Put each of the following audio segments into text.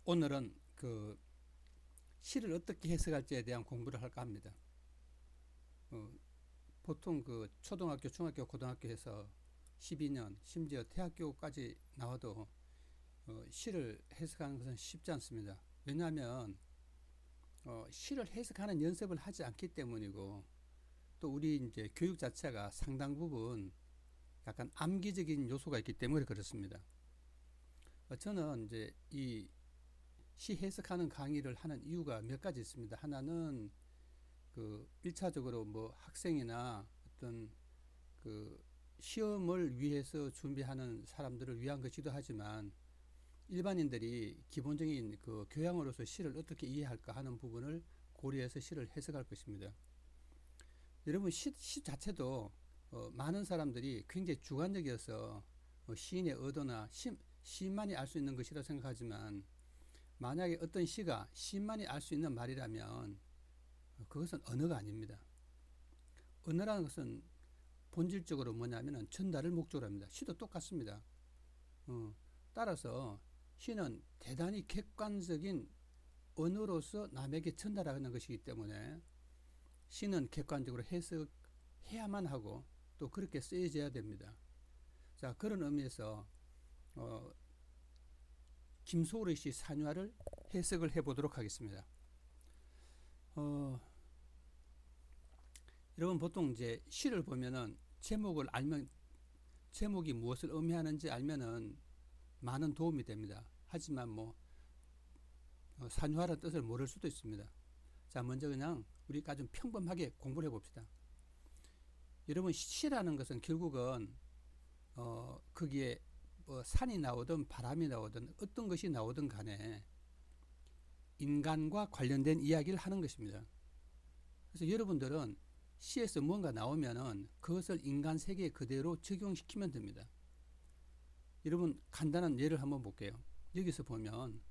오늘은 시를 어떻게 해석할지에 대한 공부를 할까 합니다. 어, 보통 초등학교, 중학교, 고등학교에서 12년, 심지어 대학교까지 나와도 시를 해석하는 것은 쉽지 않습니다. 왜냐하면 시를 해석하는 연습을 하지 않기 때문이고, 또 우리 이제 교육 자체가 상당 부분 약간 암기적인 요소가 있기 때문에 그렇습니다. 저는 이제 이 시 해석하는 강의를 하는 이유가 몇 가지 있습니다. 하나는 1차적으로 뭐 학생이나 어떤 그 시험을 위해서 준비하는 사람들을 위한 것이기도 하지만, 일반인들이 기본적인 교양으로서 시를 어떻게 이해할까 하는 부분을 고려해서 시를 해석할 것입니다. 여러분, 시 자체도 많은 사람들이 굉장히 주관적이어서 시인의 의도나 시인만이 알 수 있는 것이라 생각하지만, 만약에 어떤 시가 시인만이 알 수 있는 말이라면 그것은 언어가 아닙니다. 언어라는 것은 본질적으로 뭐냐면은 전달을 목적으로 합니다. 시도 똑같습니다. 따라서 시는 대단히 객관적인 언어로서 남에게 전달하는 것이기 때문에 시는 객관적으로 해석해야만 하고 또 그렇게 쓰여져야 됩니다. 자, 그런 의미에서 김소월의 시 산화를 해석을 해보도록 하겠습니다. 여러분, 보통 이제 시를 보면은 제목을 알면, 제목이 무엇을 의미하는지 알면은 많은 도움이 됩니다. 하지만 산화라는 뜻을 모를 수도 있습니다. 자, 먼저 그냥 우리가 좀 평범하게 공부를 해봅시다. 여러분, 시라는 것은 결국은 거기에 뭐 산이 나오든 바람이 나오든 어떤 것이 나오든 간에 인간과 관련된 이야기를 하는 것입니다. 그래서 여러분들은 시에서 뭔가 나오면은 그것을 인간 세계에 그대로 적용시키면 됩니다. 여러분, 간단한 예를 한번 볼게요. 여기서 보면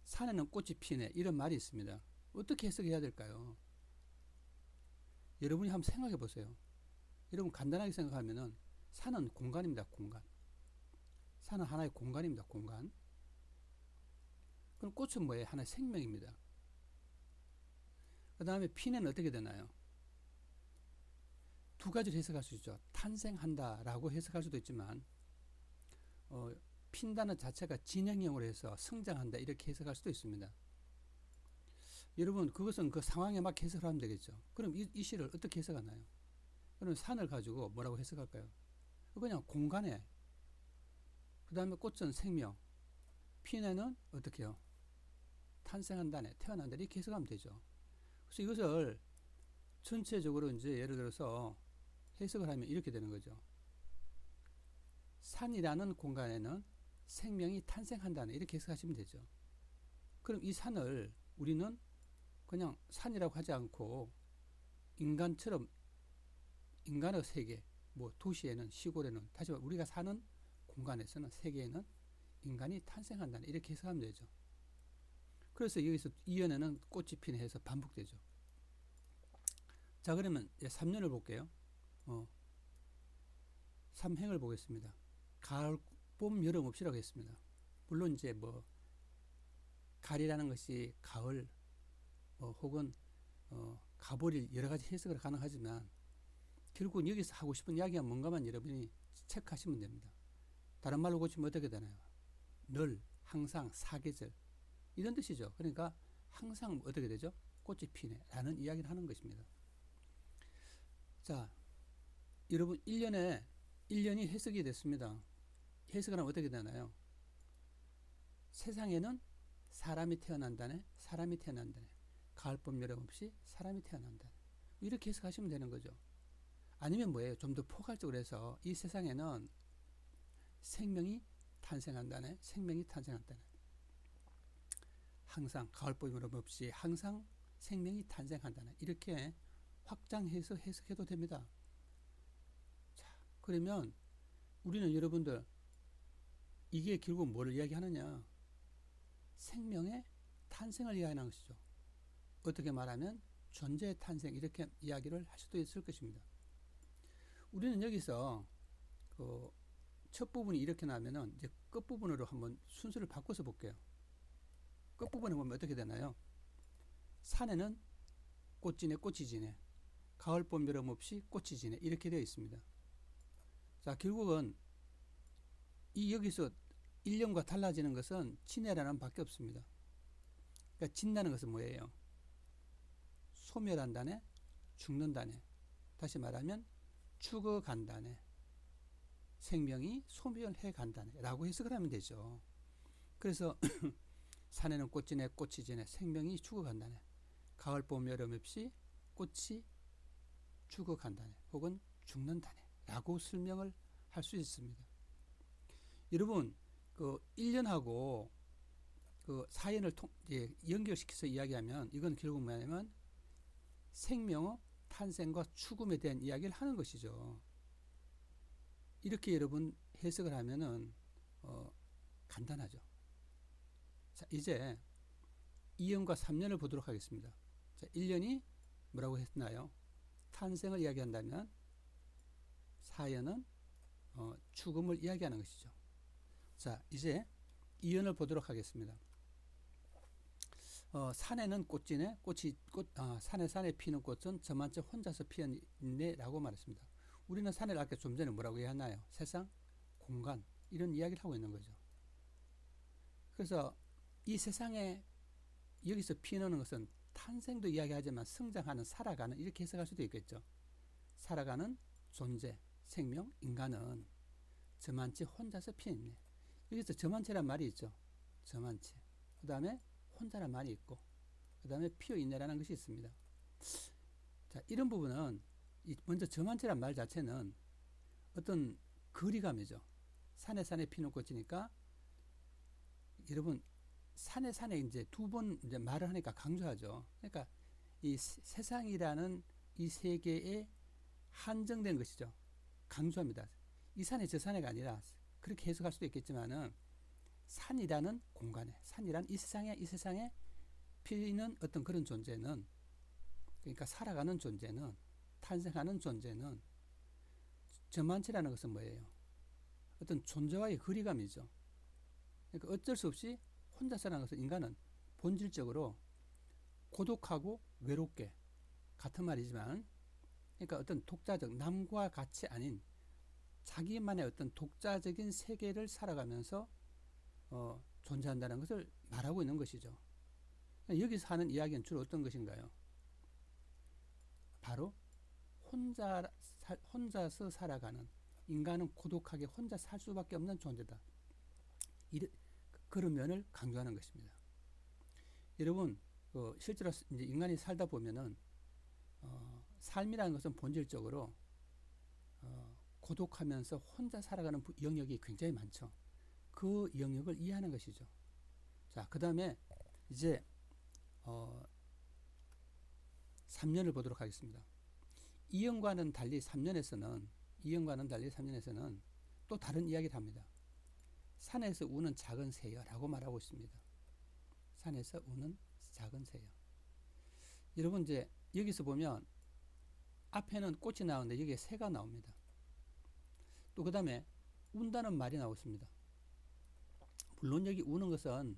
산에는 꽃이 피네, 이런 말이 있습니다. 어떻게 해석해야 될까요? 여러분이 한번 생각해 보세요. 여러분, 간단하게 생각하면은 산은 공간입니다. 공간. 산은 하나의 공간입니다. 공간. 그럼 꽃은 뭐예요? 하나의 생명입니다. 그 다음에 피는 어떻게 되나요? 두 가지로 해석할 수 있죠. 탄생한다라고 해석할 수도 있지만, 핀다는 자체가 진행형으로 해서 성장한다, 이렇게 해석할 수도 있습니다. 여러분, 그것은 그 상황에 막 해석을 하면 되겠죠. 그럼 이 시를 어떻게 해석하나요? 그럼 산을 가지고 뭐라고 해석할까요? 그냥 공간에, 그 다음에 꽃은 생명, 피네는 어떻게 해요? 탄생한다네, 태어난다, 이렇게 해석하면 되죠. 그래서 이것을 전체적으로 이제 예를 들어서 해석을 하면 이렇게 되는 거죠. 산이라는 공간에는 생명이 탄생한다네, 이렇게 해석하시면 되죠. 그럼 이 산을 우리는 그냥 산이라고 하지 않고 인간처럼, 인간의 세계, 뭐 도시에는, 시골에는, 다시 말해 우리가 사는 공간에서는, 세계에는 인간이 탄생한다네, 이렇게 해석하면 되죠. 그래서 여기서 이연에는 꽃이 피네 해서 반복되죠. 자, 그러면 3년을 볼게요. 3행을 보겠습니다. 가을, 봄, 여름 없이라고 했습니다. 물론 이제 가을이라는 것이 가을, 혹은 가버릴, 여러 가지 해석을 가능하지만, 결국은 여기서 하고 싶은 이야기가 뭔가만 여러분이 체크하시면 됩니다. 다른 말로 고치면 어떻게 되나요? 늘, 항상, 사계절, 이런 뜻이죠. 그러니까 항상 어떻게 되죠? 꽃이 피네 라는 이야기를 하는 것입니다. 자, 여러분, 1년이 해석이 됐습니다. 해석을 하면 어떻게 되나요? 세상에는 사람이 태어난다네, 사람이 태어난다네, 가을, 봄, 여름 없이 사람이 태어난다, 이렇게 해석하시면 되는 거죠. 아니면 뭐예요? 좀 더 포괄적으로 해서 이 세상에는 생명이 탄생한다네, 생명이 탄생한다네, 항상 가을, 봄, 여름 없이 항상 생명이 탄생한다네, 이렇게 확장해서 해석해도 됩니다. 자, 그러면 우리는 여러분들, 이게 결국 뭐를 이야기하느냐? 생명의 탄생을 이야기하는 것이죠. 어떻게 말하면 존재의 탄생, 이렇게 이야기를 할 수도 있을 것입니다. 우리는 여기서 첫 부분이 이렇게 나면은 이제 끝부분으로 한번 순서를 바꿔서 볼게요. 끝부분에 보면 어떻게 되나요? 산에는 꽃 지네 꽃이 지네, 가을 봄 여름 없이 꽃이 지네, 이렇게 되어 있습니다. 자, 결국은 이 여기서 1년과 달라지는 것은 지내라는 밖에 없습니다. 그러니까 진다는 것은 뭐예요? 소멸한다네, 죽는다네. 다시 말하면 죽어간다네, 생명이 소멸해 간다네 라고 해석을 하면 되죠. 그래서 산에는 꽃 지네 꽃이 지네, 생명이 죽어간다네, 가을 봄 여름 없이 꽃이 죽어간다네, 혹은 죽는다네 라고 설명을 할 수 있습니다. 여러분, 그 1년하고 그 4년을 연결시켜서 이야기하면 이건 결국 뭐냐면 생명의 탄생과 죽음에 대한 이야기를 하는 것이죠. 이렇게 여러분 해석을 하면은 간단하죠. 자, 이제 2년과 3년을 보도록 하겠습니다. 자, 1년이 뭐라고 했나요? 탄생을 이야기한다면 4년은 죽음을 이야기하는 것이죠. 자, 이제 2년을 보도록 하겠습니다. 산에는 꽃지네, 산에 피는 꽃은 저만치 혼자서 피었네 라고 말했습니다. 우리는 산을 아까 좀 전에 뭐라고 했나요? 세상, 공간, 이런 이야기를 하고 있는 거죠. 그래서 이 세상에 여기서 피어나는 것은 탄생도 이야기하지만 성장하는, 살아가는, 이렇게 해석할 수도 있겠죠. 살아가는 존재, 생명, 인간은 저만치 혼자서 피어있네. 여기서 저만치란 말이 있죠. 저만치. 그 다음에 혼자란 말이 있고, 그 다음에 피어있네라는 것이 있습니다. 자, 이런 부분은 먼저 저만치란 말 자체는 어떤 거리감이죠. 산에 피는 꽃이니까 여러분 산에 이제 두 번 이제 말을 하니까 강조하죠. 그러니까 이 세상이라는 이 세계에 한정된 것이죠. 강조합니다. 이 산이 저 산에가 아니라 그렇게 해석할 수도 있겠지만은 산이라는 공간에, 산이란 이 세상에 피는 어떤 그런 존재는, 그러니까 살아가는 존재는, 탄생하는 존재는 저만치라는 것은 뭐예요? 어떤 존재와의 거리감이죠. 그러니까 어쩔 수 없이 혼자서라는 것은 인간은 본질적으로 고독하고 외롭게, 같은 말이지만, 그러니까 어떤 독자적, 남과 같이 아닌 자기만의 어떤 독자적인 세계를 살아가면서 존재한다는 것을 말하고 있는 것이죠. 여기서 하는 이야기는 주로 어떤 것인가요? 바로 혼자서 살아가는, 인간은 고독하게 혼자 살 수밖에 없는 존재다. 그런 면을 강조하는 것입니다. 여러분, 실제로 이제 인간이 살다 보면은 삶이라는 것은 본질적으로 고독하면서 혼자 살아가는 영역이 굉장히 많죠. 그 영역을 이해하는 것이죠. 자, 그 다음에 이제 3년을 보도록 하겠습니다. 2년과는 달리 3년에서는 또 다른 이야기를 합니다. 산에서 우는 작은 새여라고 말하고 있습니다. 산에서 우는 작은 새여. 여러분, 이제 여기서 보면 앞에는 꽃이 나오는데 여기에 새가 나옵니다. 또 그 다음에 운다는 말이 나오습니다. 물론 여기 우는 것은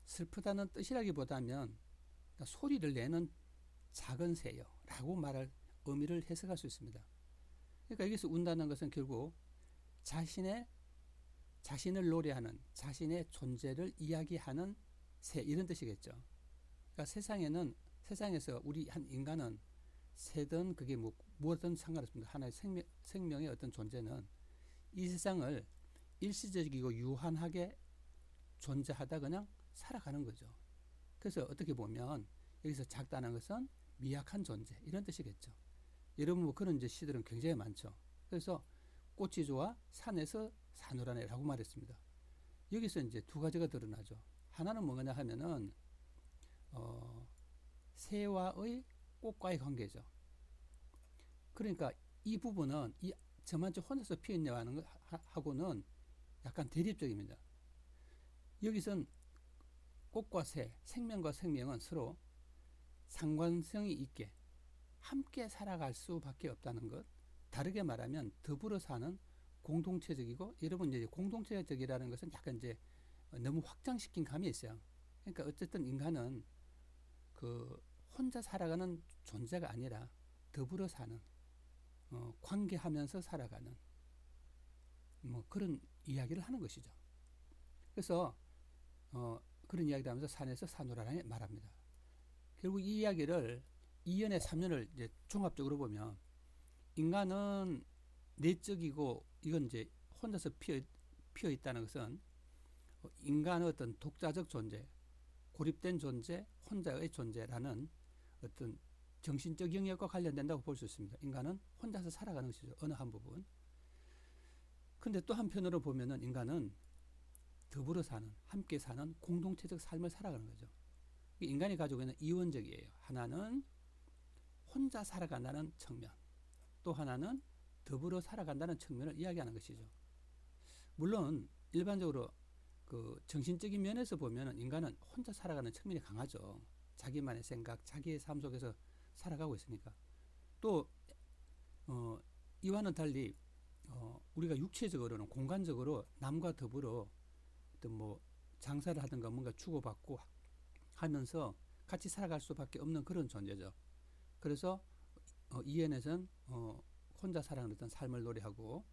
슬프다는 뜻이라기보다는 그러니까 소리를 내는 작은 새여라고 말할 의미를 해석할 수 있습니다. 그러니까 여기서 운다는 것은 결국 자신을 노래하는, 자신의 존재를 이야기하는 새, 이런 뜻이겠죠. 그러니까 세상에서 우리 한 인간은 새든 그게 무엇든 상관없습니다. 하나의 생명의 어떤 존재는 이 세상을 일시적이고 유한하게 존재하다 그냥 살아가는 거죠. 그래서 어떻게 보면 여기서 작다는 것은 미약한 존재, 이런 뜻이겠죠. 여러분, 그런 이제 시들은 굉장히 많죠. 그래서 꽃이 좋아 산에서 사노라네라고 말했습니다. 여기서 이제 두 가지가 드러나죠. 하나는 뭐냐 하면은 새와의 꽃과의 관계죠. 그러니까 이 부분은 저만치 혼자서 피었냐 하는 하고는 약간 대립적입니다. 여기선 꽃과 새, 생명과 생명은 서로 상관성이 있게 함께 살아갈 수밖에 없다는 것. 다르게 말하면 더불어 사는 공동체적이고, 여러분 이제 공동체적이라는 것은 약간 이제 너무 확장시킨 감이 있어요. 그러니까 어쨌든 인간은 그 혼자 살아가는 존재가 아니라 더불어 사는, 관계하면서 살아가는 뭐 그런 이야기를 하는 것이죠. 그래서 그런 이야기를 하면서 산에서 사노라라니 말합니다. 결국 이 이야기를 2년에 3년을 이제 종합적으로 보면 인간은 내적이고 이건 이제 혼자서 피어 있다는 것은 인간의 어떤 독자적 존재, 고립된 존재, 혼자의 존재라는 어떤 정신적 영역과 관련된다고 볼 수 있습니다. 인간은 혼자서 살아가는 것이죠. 어느 한 부분. 근데 또 한편으로 보면은 인간은 더불어 사는, 함께 사는 공동체적 삶을 살아가는 거죠. 인간이 가지고 있는 이원적이에요. 하나는 혼자 살아간다는 측면, 또 하나는 더불어 살아간다는 측면을 이야기하는 것이죠. 물론 일반적으로 그 정신적인 면에서 보면 인간은 혼자 살아가는 측면이 강하죠. 자기만의 생각, 자기의 삶 속에서 살아가고 있으니까. 또 이와는 달리 우리가 육체적으로는 공간적으로 남과 더불어 어떤 뭐 장사를 하든가 뭔가 주고받고 하면서 같이 살아갈 수밖에 없는 그런 존재죠. 그래서 이엔에서는 혼자 살아가는 어떤 삶을 노래하고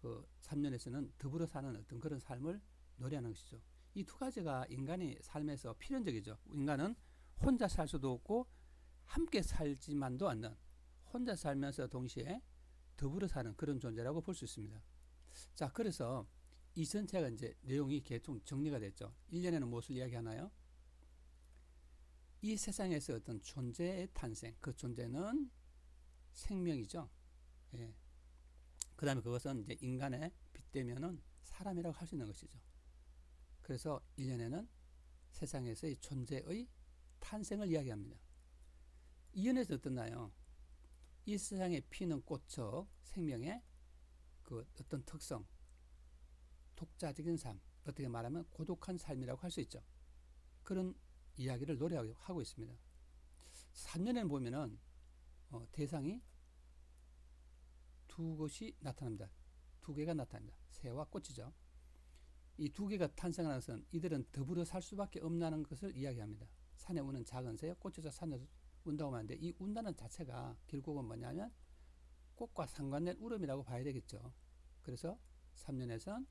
그 3년에서는 더불어 사는 어떤 그런 삶을 노래하는 것이죠. 이 두 가지가 인간의 삶에서 필연적이죠. 인간은 혼자 살 수도 없고 함께 살지만도 않는, 혼자 살면서 동시에 더불어 사는 그런 존재라고 볼 수 있습니다. 자, 그래서 이 전체가 이제 내용이 대충 정리가 됐죠. 1년에는 무엇을 이야기하나요? 이 세상에서 어떤 존재의 탄생, 그 존재는 생명이죠. 예. 그 다음에 그것은 이제 인간에 빗대면은 사람이라고 할 수 있는 것이죠. 그래서 1년에는 세상에서의 존재의 탄생을 이야기합니다. 2년에서 어떻나요? 이 세상에 피는 꽃적 생명의 그 어떤 특성, 독자적인 삶, 어떻게 말하면 고독한 삶이라고 할 수 있죠. 그런 이야기를 노래하고 있습니다. 3년에는 보면은 대상이 두 것이 나타납니다. 두 개가 나타납니다. 새와 꽃이죠. 이 두 개가 탄생하는 것은 이들은 더불어 살 수밖에 없다는 것을 이야기합니다. 산에 우는 작은 새, 꽃에서 산에 운다고 하는데 이 운다는 자체가 결국은 뭐냐면 꽃과 상관된 울음이라고 봐야 되겠죠. 그래서 3년에선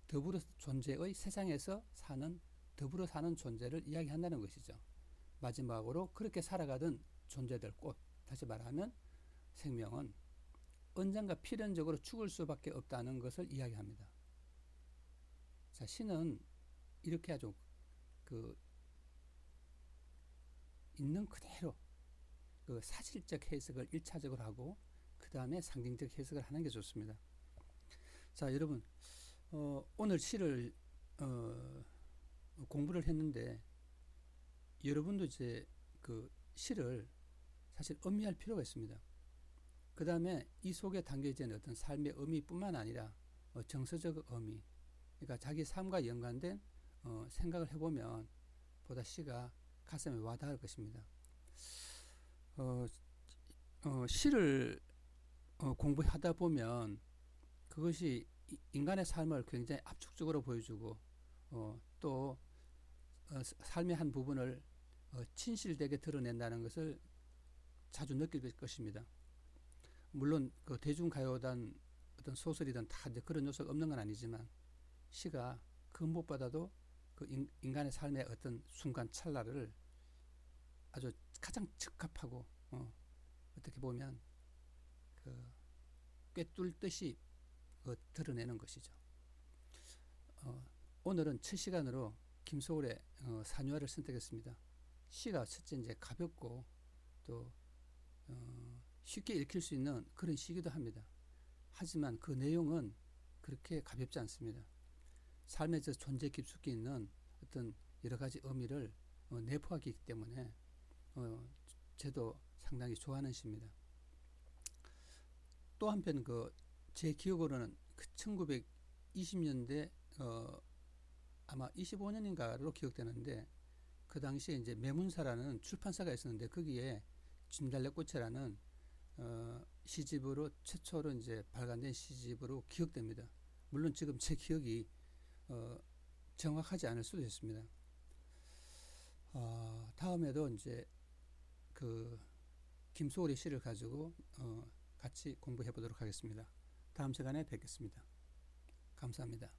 더불어 존재의 세상에서 사는 더불어 사는 존재를 이야기한다는 것이죠. 마지막으로 그렇게 살아가던 존재들 꽃, 다시 말하면 생명은 언젠가 필연적으로 죽을 수밖에 없다는 것을 이야기합니다. 자, 시는 이렇게 아주 그 있는 그대로 그 사실적 해석을 1차적으로 하고 그 다음에 상징적 해석을 하는 게 좋습니다. 자, 여러분 오늘 시를 공부를 했는데 여러분도 이제 그 시를 사실 음미할 필요가 있습니다. 그 다음에 이 속에 담겨져 있는 어떤 삶의 의미뿐만 아니라 정서적 의미, 그러니까 자기 삶과 연관된 생각을 해보면 보다 시가 가슴에 와닿을 것입니다. 시를 공부하다 보면 그것이 인간의 삶을 굉장히 압축적으로 보여주고 또 삶의 한 부분을 진실되게 드러낸다는 것을 자주 느낄 것입니다. 물론 그 대중가요든 어떤 소설이든 다 그런 요소가 없는 건 아니지만 시가 그 무엇보다도 그 인간의 삶의 어떤 순간 찰나를 아주 가장 적합하고 어떻게 보면 그 꿰뚫듯이 드러내는 것이죠. 오늘은 첫 시간으로 김소월의 산유화를 선택했습니다. 시가 첫째 이제 가볍고 또 쉽게 읽힐 수 있는 그런 시기도 합니다. 하지만 그 내용은 그렇게 가볍지 않습니다. 삶에서 존재 깊숙이 있는 어떤 여러 가지 의미를 내포하기 때문에 저도 상당히 좋아하는 시입니다. 또 한편 제 기억으로는 1920년대 아마 25년인가로 기억되는데 그 당시에 이제 매문사라는 출판사가 있었는데 거기에 진달래꽃이라는 시집으로 최초로 이제 발간된 시집으로 기억됩니다. 물론 지금 제 기억이 정확하지 않을 수도 있습니다. 다음에도 이제 그 김소월의 시를 가지고 같이 공부해 보도록 하겠습니다. 다음 시간에 뵙겠습니다. 감사합니다.